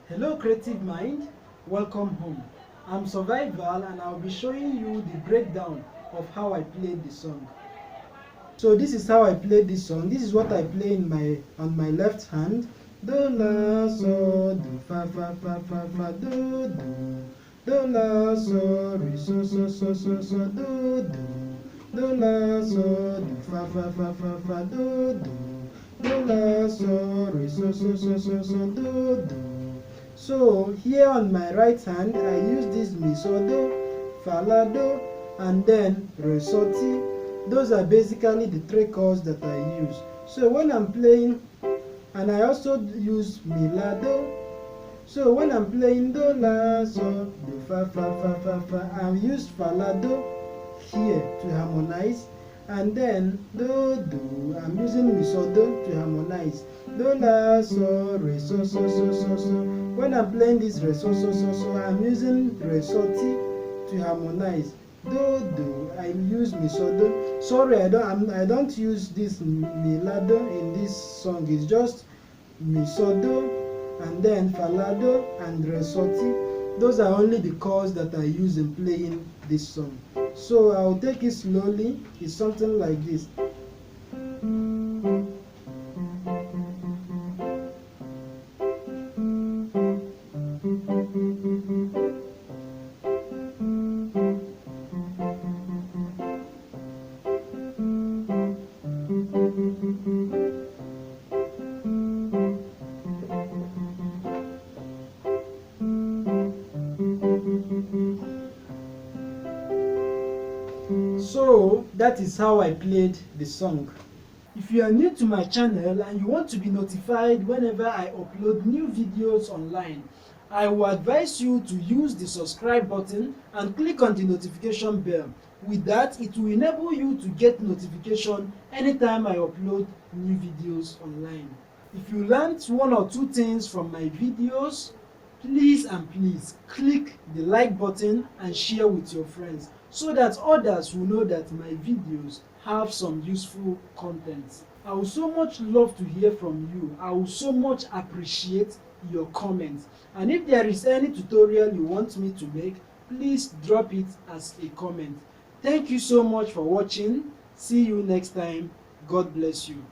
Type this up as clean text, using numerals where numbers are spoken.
Hello creative mind, welcome home. I'm Survival and I'll be showing you the breakdown of how I played the song. So this is how I played this song. This is what I play on my left hand. Do la so do fa fa fa fa fa do do. Do la so re so so so so so do do. Do la so do fa fa fa fa fa do do. Do la so re so so so so so do do. So here on my right hand, I use this mi so do, fa la do, and then re so ti. Those are basically the three chords that I use. So when I'm playing, and I also use mi la do. So when I'm playing do la so do fa fa fa fa fa, I use fa la do here to harmonize, and then do do. I'm using mi so do to harmonize. Do la so re so so so so so. When I'm playing this re so so so so, I'm using re so ti to harmonize. Do do. I use mi so do. Sorry, I don't use this mi la do in this song. It's just mi so do and then fa la do and re so ti. Those are only the chords that I use in playing this song. So I'll take it slowly. It's something like this. So that is how I played the song. If you are new to my channel and you want to be notified whenever I upload new videos online, I will advise you to use the subscribe button and click on the notification bell. With that, it will enable you to get notification anytime I upload new videos online. If you learned one or two things from my videos, please click the like button and share with your friends so that others will know that my videos have some useful content. I would so much love to hear from you. I would so much appreciate your comments. And if there is any tutorial you want me to make, please drop it as a comment. Thank you so much for watching. See you next time. God bless you.